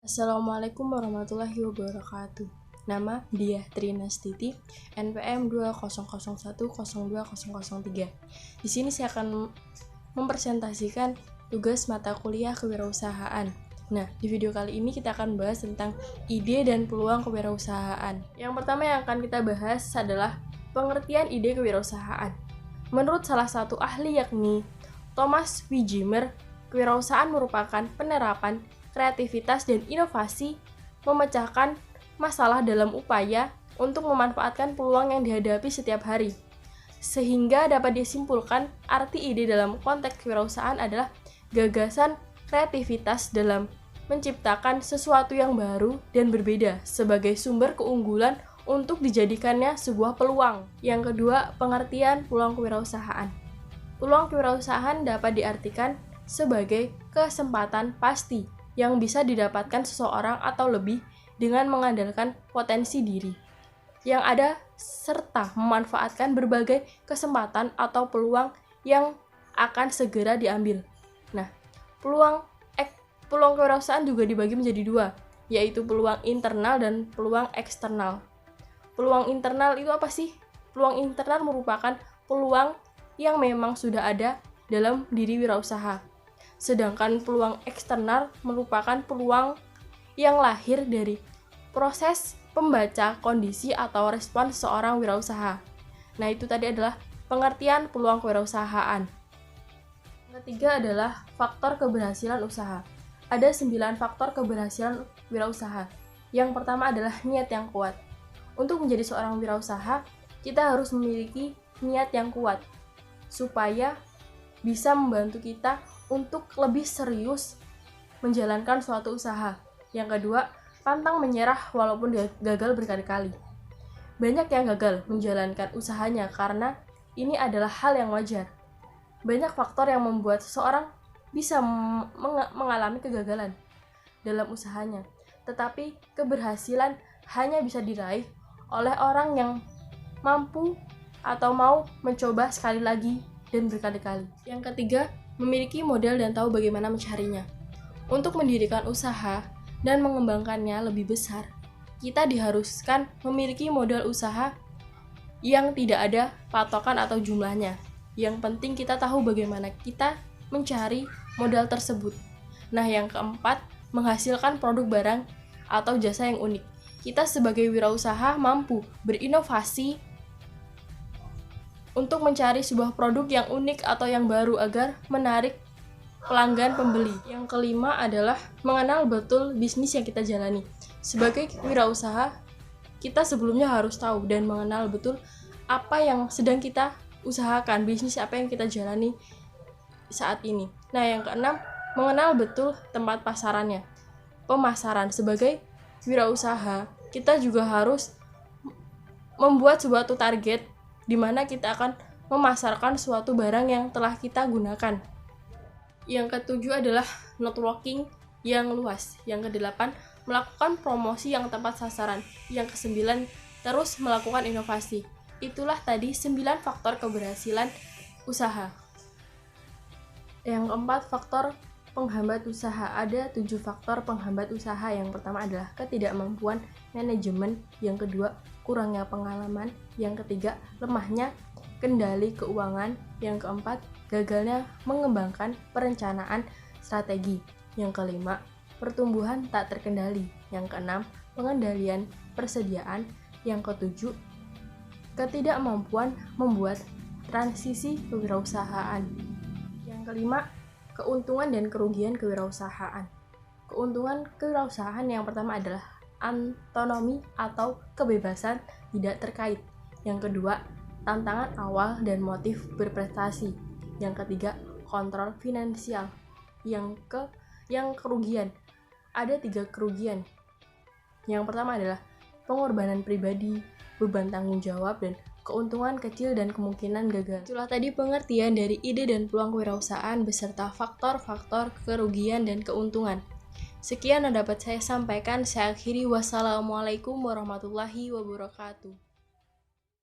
Assalamualaikum warahmatullahi wabarakatuh. Nama Diah Trinastiti, NPM 2001020003. Di sini saya akan mempresentasikan tugas mata kuliah kewirausahaan. Nah, di video kali ini kita akan bahas tentang ide dan peluang kewirausahaan. Yang pertama yang akan kita bahas adalah pengertian ide kewirausahaan. Menurut salah satu ahli yakni Thomas Wijimer, kewirausahaan merupakan penerapan kreativitas dan inovasi memecahkan masalah dalam upaya untuk memanfaatkan peluang yang dihadapi setiap hari. Sehingga dapat disimpulkan arti ide dalam konteks kewirausahaan adalah gagasan kreativitas dalam menciptakan sesuatu yang baru dan berbeda sebagai sumber keunggulan untuk dijadikannya sebuah peluang. Yang kedua, pengertian peluang kewirausahaan. Peluang kewirausahaan dapat diartikan sebagai kesempatan pasti yang bisa didapatkan seseorang atau lebih dengan mengandalkan potensi diri yang ada serta memanfaatkan berbagai kesempatan atau peluang yang akan segera diambil. Nah, peluang kewirausahaan juga dibagi menjadi dua, yaitu peluang internal dan peluang eksternal. Peluang internal itu apa sih? Peluang internal merupakan peluang yang memang sudah ada dalam diri wirausaha. Sedangkan peluang eksternal merupakan peluang yang lahir dari proses pembaca kondisi atau respon seorang wirausaha. Nah, itu tadi adalah pengertian peluang kewirausahaan. Yang ketiga adalah faktor keberhasilan usaha. Ada 9 faktor keberhasilan wirausaha. Yang pertama adalah niat yang kuat. Untuk menjadi seorang wirausaha, kita harus memiliki niat yang kuat supaya bisa membantu kita untuk lebih serius menjalankan suatu usaha. Yang kedua, pantang menyerah walaupun gagal berkali-kali. Banyak yang gagal menjalankan usahanya karena ini adalah hal yang wajar. Banyak faktor yang membuat seseorang bisa mengalami kegagalan dalam usahanya. Tetapi keberhasilan hanya bisa diraih oleh orang yang mampu atau mau mencoba sekali lagi dan berkali-kali. Yang ketiga, memiliki modal dan tahu bagaimana mencarinya. Untuk mendirikan usaha dan mengembangkannya lebih besar, kita diharuskan memiliki modal usaha yang tidak ada patokan atau jumlahnya. Yang penting kita tahu bagaimana kita mencari modal tersebut. Nah, yang keempat, menghasilkan produk barang atau jasa yang unik. Kita sebagai wirausaha mampu berinovasi untuk mencari sebuah produk yang unik atau yang baru agar menarik pelanggan pembeli. Yang kelima adalah mengenal betul bisnis yang kita jalani. Sebagai wirausaha, kita sebelumnya harus tahu dan mengenal betul apa yang sedang kita usahakan, bisnis apa yang kita jalani saat ini. Nah, yang keenam, mengenal betul tempat pasarannya. Pemasaran. Sebagai wirausaha, kita juga harus membuat suatu target di mana kita akan memasarkan suatu barang yang telah kita gunakan. Yang ketujuh adalah networking yang luas. Yang kedelapan, melakukan promosi yang tepat sasaran. Yang kesembilan, terus melakukan inovasi. Itulah tadi 9 faktor keberhasilan usaha. Yang keempat, faktor penghambat usaha. Ada 7 faktor penghambat usaha. Yang pertama adalah ketidakmampuan manajemen. Yang kedua, kurangnya pengalaman. Yang ketiga, lemahnya kendali keuangan. Yang keempat, gagalnya mengembangkan perencanaan strategi. Yang kelima, pertumbuhan tak terkendali. Yang keenam, pengendalian persediaan. Yang ketujuh, ketidakmampuan membuat transisi kewirausahaan. Yang kelima, keuntungan dan kerugian kewirausahaan. Keuntungan kewirausahaan yang pertama adalah autonomi atau kebebasan tidak terkait. Yang kedua, tantangan awal dan motif berprestasi. Yang ketiga, kontrol finansial. Yang kerugian, ada 3 kerugian. Yang pertama adalah pengorbanan pribadi, beban tanggung jawab, dan keuntungan kecil dan kemungkinan gagal. Itulah tadi pengertian dari ide dan peluang kewirausahaan beserta faktor-faktor kerugian dan keuntungan. Sekian yang dapat saya sampaikan. Saya akhiri. Wassalamualaikum warahmatullahi wabarakatuh.